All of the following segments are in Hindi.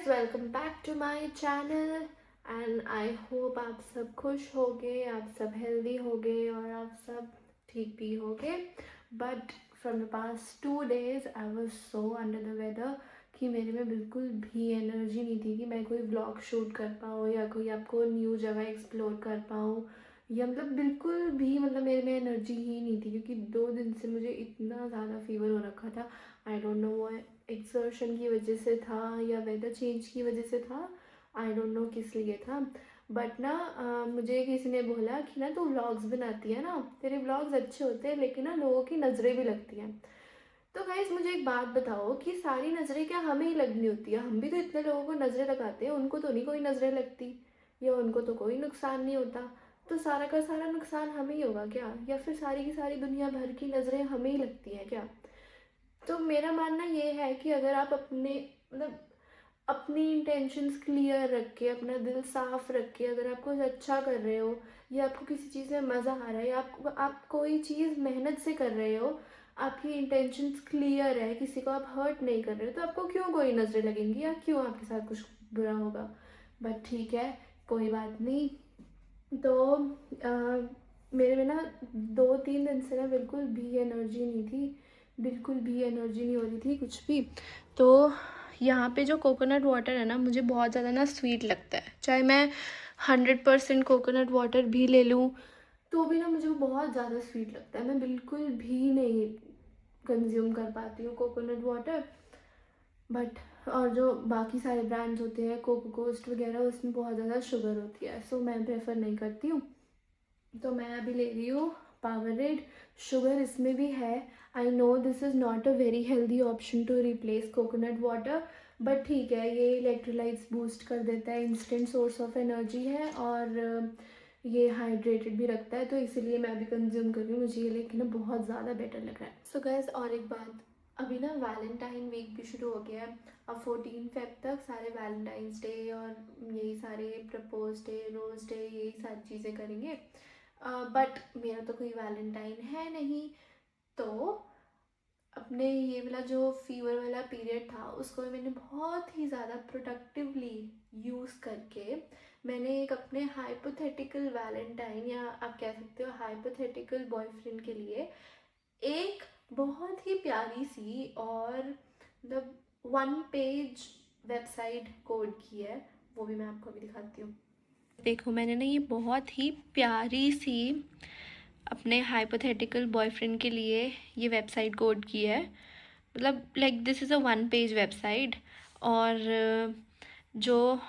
Guys, welcome back to my channel and I hope आप सब खुश होगे, आप सब हेल्दी होगे और आप सब ठीक भी होगे। But from the past 2 days I was so under the weather कि मेरे में बिल्कुल भी एनर्जी नहीं थी कि मैं कोई व्लॉग शूट कर पाऊँ या कोई आपको न्यू जगह एक्सप्लोर कर पाऊँ, या मतलब बिल्कुल भी मतलब मेरे में एनर्जी ही नहीं थी क्योंकि 2 दिन से मुझे इतना ज़्यादा फीवर हो रखा था। आई डोंट नो वो एक्सर्शन की वजह से था या वेदर चेंज की वजह से था, आई डोंट नो किस लिए था। बट ना मुझे किसी ने बोला कि ना तू व्लॉग्स बनाती है ना, तेरे व्लॉग्स अच्छे होते हैं लेकिन ना लोगों की नज़रें भी लगती हैं। तो गाइस मुझे एक बात बताओ कि सारी नज़रें क्या हमें ही लगनी होती है? हम भी तो इतने लोगों को नज़रें लगाते हैं, उनको तो नहीं कोई नज़रें लगती या उनको तो कोई नुकसान नहीं होता। तो सारा का सारा नुकसान हमें ही होगा क्या, या फिर सारी की सारी दुनिया भर की नज़रें हमें ही लगती हैं क्या? तो मेरा मानना ये है कि अगर आप अपने मतलब अपनी इंटेंशंस क्लियर रख के, अपना दिल साफ रख के अगर आप कुछ अच्छा कर रहे हो या आपको किसी चीज़ में मज़ा आ रहा है या आप कोई चीज़ मेहनत से कर रहे हो, आपकी इंटेंशंस क्लियर है, किसी को आप हर्ट नहीं कर रहे हो, तो आपको क्यों कोई नज़रें लगेंगी या क्यों आपके साथ कुछ बुरा होगा? बट ठीक है, कोई बात नहीं। तो मेरे में ना 2-3 दिन से ना बिल्कुल भी एनर्जी नहीं थी, बिल्कुल भी एनर्जी नहीं हो रही थी कुछ भी। तो यहाँ पे जो कोकोनट वाटर है ना, मुझे बहुत ज़्यादा ना स्वीट लगता है, चाहे मैं 100% कोकोनट वाटर भी ले लूँ तो भी ना मुझे वो बहुत ज़्यादा स्वीट लगता है। मैं बिल्कुल भी नहीं कंज्यूम कर पाती हूँ कोकोनट वाटर। बट और जो बाकी सारे ब्रांड्स होते हैं, कोको कोस्ट वगैरह, उसमें बहुत ज़्यादा शुगर होती है, सो मैं प्रेफर नहीं करती हूँ। तो मैं अभी ले रही हूँ पावरएड, शुगर इसमें भी है। I know this is not a very healthy option to replace coconut water, but ठीक है, ये इलेक्ट्रोलाइट्स बूस्ट कर देता है, इंस्टेंट सोर्स ऑफ एनर्जी है और ये हाइड्रेटेड भी रखता है, तो इसीलिए मैं अभी कंज्यूम कर रही हूँ। मुझे ये लेकिन ना बहुत ज़्यादा बेटर लग रहा है। सो गैस, और एक बात, अभी ना वैलेंटाइन वीक भी शुरू हो गया है। अब 14 फेब तक सारे वैलेंटाइंस डे और यही सारे प्रपोज डे, रोज़ डे, यही सारी चीज़ें करेंगे। बट मेरा तो कोई वैलेंटाइन है नहीं, तो अपने ये वाला जो फीवर वाला पीरियड था उसको मैंने बहुत ही ज़्यादा प्रोडक्टिवली यूज़ करके मैंने एक अपने हाइपोथेटिकल वैलेंटाइन, या आप कह सकते हो हाइपोथेटिकल बॉयफ्रेंड के लिए एक बहुत ही प्यारी सी और मतलब 1 पेज वेबसाइट कोड की है, वो भी मैं आपको अभी दिखाती हूँ। देखो, मैंने ना ये बहुत ही प्यारी सी अपने हाइपोथेटिकल बॉयफ्रेंड के लिए ये वेबसाइट कोड की है। मतलब like this is a 1 page website, और जो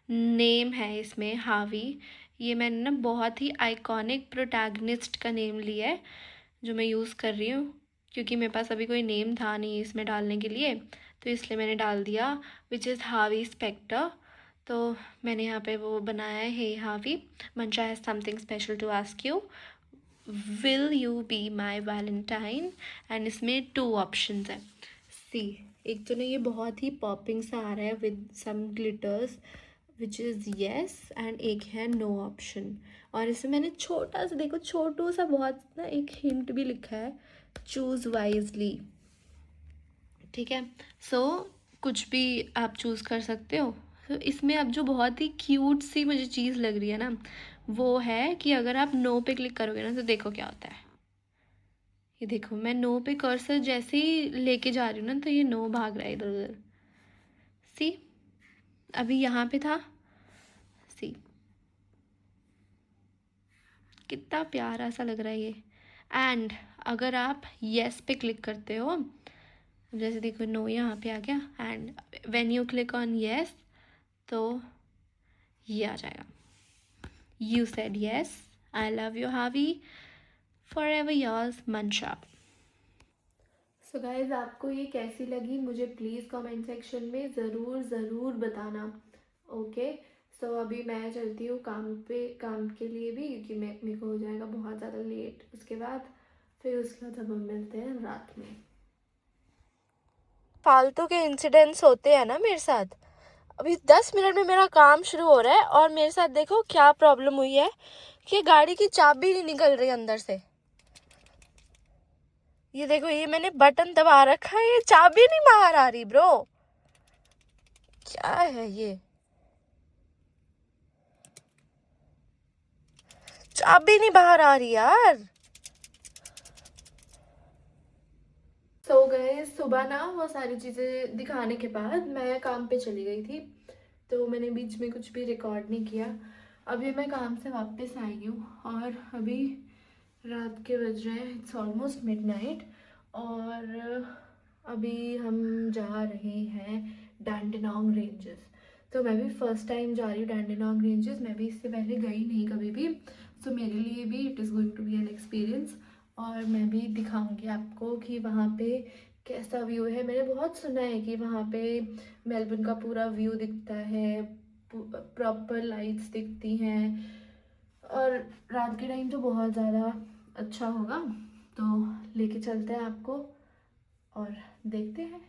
नेम है इसमें हावी, ये मैंने ना बहुत ही आइकॉनिक प्रोटैगनिस्ट का नेम लिया है जो मैं यूज़ कर रही हूँ, क्योंकि मेरे पास अभी कोई नेम था नहीं इसमें डालने के लिए, तो इसलिए मैंने डाल दिया विच इज़ हावी स्पेक्टर। तो मैंने यहाँ पे वो बनाया है, hey hubby, Mansha has something special to ask you, will you be my valentine. And इसमें 2 ऑप्शंस हैं। सी, एक तो ना ये बहुत ही पॉपिंग सा आ रहा है with some glitters which is yes, and एक है नो ऑप्शन। और इसमें मैंने छोटा सा, देखो छोटू सा बहुत ना एक हिंट भी लिखा है, चूज़ वाइजली। ठीक है, सो कुछ भी आप चूज़ कर सकते हो। तो इसमें अब जो बहुत ही क्यूट सी मुझे चीज़ लग रही है ना, वो है कि अगर आप नो पे क्लिक करोगे ना तो देखो क्या होता है। ये देखो, मैं नो पे कर्सर जैसे ही लेके जा रही हूँ ना तो ये नो भाग रहा है इधर उधर। सी, अभी यहाँ पे था, सी कितना प्यारा सा लग रहा है ये। एंड अगर आप येस पे क्लिक करते हो, जैसे देखो नो यहाँ पे आ गया, and when you click on yes तो ये आ जाएगा, you said yes, I love you हावी, फॉरएवर योर्स मंशा। सो गाइज, आपको ये कैसी लगी मुझे प्लीज़ कमेंट सेक्शन में ज़रूर ज़रूर बताना। ओके, सो अभी मैं चलती हूँ काम के लिए भी, क्योंकि मेरे को हो जाएगा बहुत ज़्यादा लेट उसके बाद। फिर उसके बाद हम मिलते हैं रात में। फालतू के इंसिडेंट्स होते हैं ना मेरे साथ। अभी 10 मिनट में मेरा काम शुरू हो रहा है और मेरे साथ देखो क्या प्रॉब्लम हुई है कि गाड़ी की चाबी नहीं निकल रही अंदर से। ये देखो, ये मैंने बटन दबा रखा है, ये चाबी नहीं बाहर आ रही ब्रो। क्या है ये? चाबी नहीं बाहर आ रही यार। सो गए सुबह ना, वो सारी चीज़ें दिखाने के बाद मैं काम पे चली गई थी, तो मैंने बीच में कुछ भी रिकॉर्ड नहीं किया। अभी मैं काम से वापस आई हूँ और अभी रात के बज रहे हैं, इट्स ऑलमोस्ट मिडनाइट। और अभी हम जा रहे हैं डैंडेनोंग रेंजेस। तो मैं भी फर्स्ट टाइम जा रही हूँ डैंडेनोंग रेंजेस, मैं भी इससे पहले गई नहीं कभी भी। सो मेरे लिए भी it is going to be an experience. और मैं भी दिखाऊंगी आपको कि वहाँ पे कैसा व्यू है। मैंने बहुत सुना है कि वहाँ पे मेलबर्न का पूरा व्यू दिखता है, प्रॉपर लाइट्स दिखती हैं, और रात के टाइम तो बहुत ज़्यादा अच्छा होगा। तो लेके चलते हैं आपको और देखते हैं।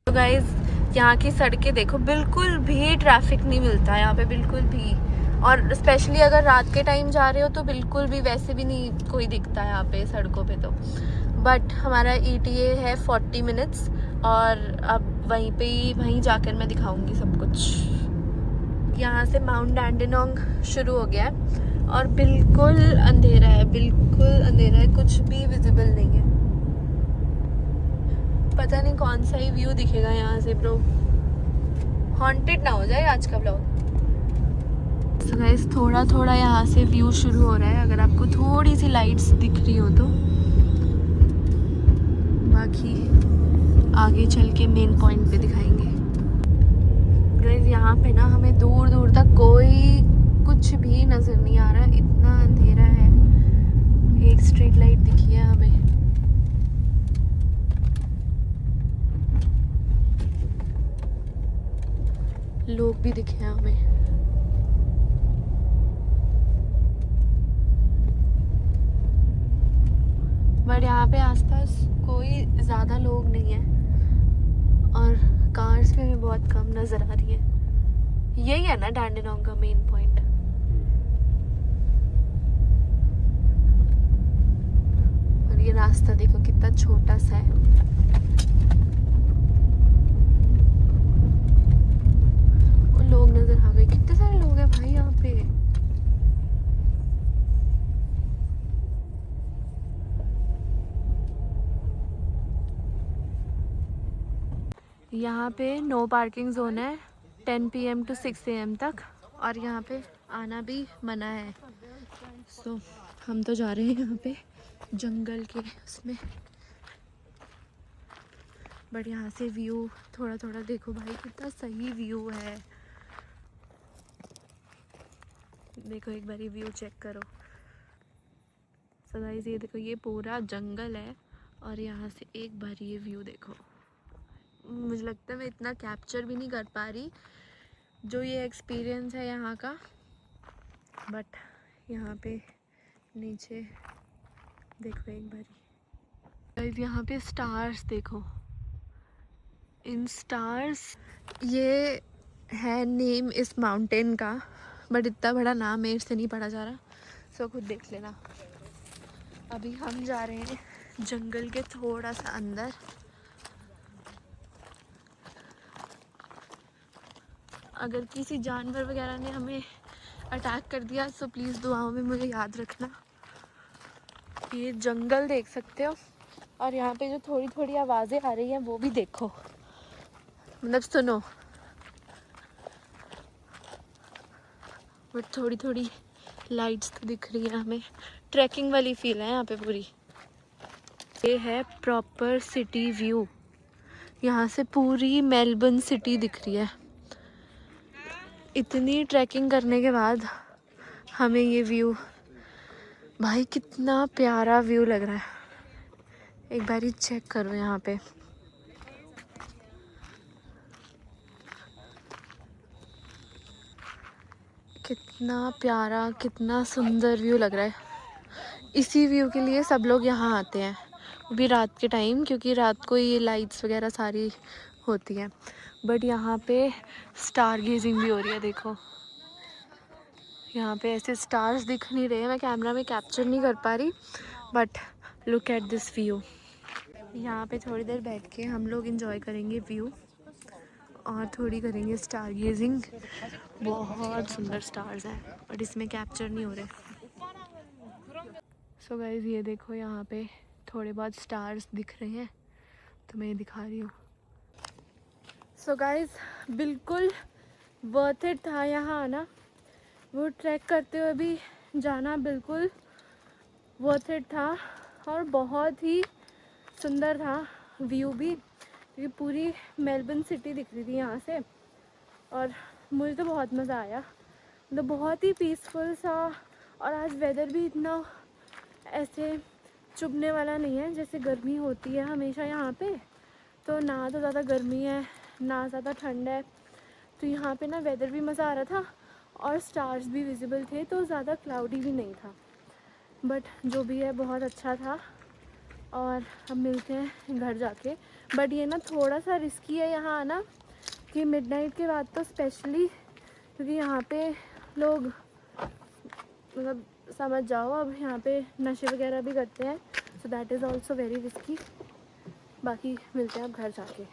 तो गाइज यहाँ की सड़कें देखो, बिल्कुल भी ट्रैफिक नहीं मिलता है यहाँ पे, बिल्कुल भी। और स्पेशली अगर रात के टाइम जा रहे हो तो बिल्कुल भी वैसे भी नहीं कोई दिखता है यहाँ पे सड़कों पे तो। बट हमारा ETA है 40 मिनट्स, और अब वहीं जाकर मैं दिखाऊंगी सब कुछ। यहाँ से माउंट डैंडेनोंग शुरू हो गया है और बिल्कुल अंधेरा है, बिल्कुल अंधेरा है, कुछ भी विजिबल नहीं है। पता नहीं कौन सा ही व्यू दिखेगा यहाँ से ब्रो, हॉन्टेड ना हो जाए आज का व्लॉग। So guys, थोड़ा थोड़ा यहाँ से व्यू शुरू हो रहा है, अगर आपको थोड़ी सी लाइट्स दिख रही हो तो। बाकी आगे चल के मेन पॉइंट पे दिखाएंगे। गाइस यहाँ पे ना हमें दूर दूर तक कोई कुछ भी नजर नहीं आ रहा, इतना अंधेरा है। एक स्ट्रीट लाइट दिखी है हमें। लोग भी दिखे हैं हमें। बट यहाँ पे आसपास कोई ज़्यादा लोग नहीं है और कार्स भी हमें बहुत कम नज़र आ रही है। यही है ना डैंडेनोंग का मेन पॉइंट। और ये रास्ता देखो कितना छोटा सा है। और लोग नज़र आ गए, कितने सारे लोग हैं भाई यहाँ पे। यहाँ पे नो पार्किंग जोन है 10 PM to 6 AM तक, और यहाँ पे आना भी मना है। सो हम तो जा रहे हैं यहाँ पे जंगल के उसमें। बट यहाँ से व्यू थोड़ा थोड़ा देखो भाई, कितना सही व्यू है। देखो एक बारी व्यू चेक करो। सो गाइस ये देखो, ये पूरा जंगल है और यहाँ से एक बार ये व्यू देखो। मुझे लगता है मैं इतना कैप्चर भी नहीं कर पा रही जो ये एक्सपीरियंस है यहाँ का। बट यहाँ पे नीचे देखो एक बारी। यहाँ पे स्टार्स देखो, इन स्टार्स, ये है नेम इस माउंटेन का, बट इतना बड़ा नाम मेरे से नहीं पढ़ा जा रहा, सो खुद देख लेना। अभी हम जा रहे हैं जंगल के थोड़ा सा अंदर। अगर किसी जानवर वगैरह ने हमें अटैक कर दिया तो प्लीज़ दुआओं में मुझे याद रखना। ये जंगल देख सकते हो, और यहाँ पे जो थोड़ी थोड़ी आवाज़ें आ रही हैं वो भी देखो, मतलब सुनो। बट थोड़ी थोड़ी लाइट्स तो दिख रही है हमें। ट्रैकिंग वाली फील है यहाँ पे पूरी। ये है प्रॉपर सिटी व्यू, यहाँ से पूरी मेलबर्न सिटी दिख रही है। इतनी ट्रैकिंग करने के बाद हमें ये व्यू, भाई कितना प्यारा व्यू लग रहा है। एक बारी चेक करो यहाँ पे। कितना प्यारा, कितना सुंदर व्यू लग रहा है। इसी व्यू के लिए सब लोग यहाँ आते हैं, वो भी रात के टाइम, क्योंकि रात को ये लाइट्स वगैरह सारी होती हैं। बट यहाँ पे स्टार गेजिंग भी हो रही है, देखो यहाँ पे ऐसे स्टार्स दिख नहीं रहे, मैं कैमरा में कैप्चर नहीं कर पा रही, but look at this view. यहाँ पे थोड़ी देर बैठ के हम लोग एंजॉय करेंगे व्यू, और थोड़ी करेंगे स्टार गेजिंग। बहुत सुंदर स्टार्स हैं बट इसमें कैप्चर नहीं हो रहे। सो गाइज ये देखो यहाँ पे थोड़े बहुत स्टार्स दिख रहे हैं तो मैं ये दिखा रही हूँ। सो गाइज बिल्कुल वर्थ इट था यहाँ आना। वो ट्रैक करते हुए भी जाना बिल्कुल वर्थ इट था और बहुत ही सुंदर था व्यू भी, क्योंकि पूरी मेलबर्न सिटी दिख रही थी यहाँ से। और मुझे तो बहुत मज़ा आया, मतलब बहुत ही पीसफुल सा। और आज वेदर भी इतना ऐसे चुभने वाला नहीं है जैसे गर्मी होती है हमेशा यहाँ पे। तो ना तो ज़्यादा गर्मी है ना ज़्यादा ठंड है, तो यहाँ पे ना वेदर भी मज़ा आ रहा था और स्टार्स भी विजिबल थे, तो ज़्यादा क्लाउडी भी नहीं था। बट जो भी है बहुत अच्छा था। और अब मिलते हैं घर जाके। बट ये ना थोड़ा सा रिस्की है यहाँ आना कि मिडनाइट के बाद तो स्पेशली, क्योंकि यहाँ पे लोग मतलब समझ जाओ अब यहाँ पे नशे वगैरह भी करते हैं, so that is also very risky. बाकी मिलते हैं अब घर जाके।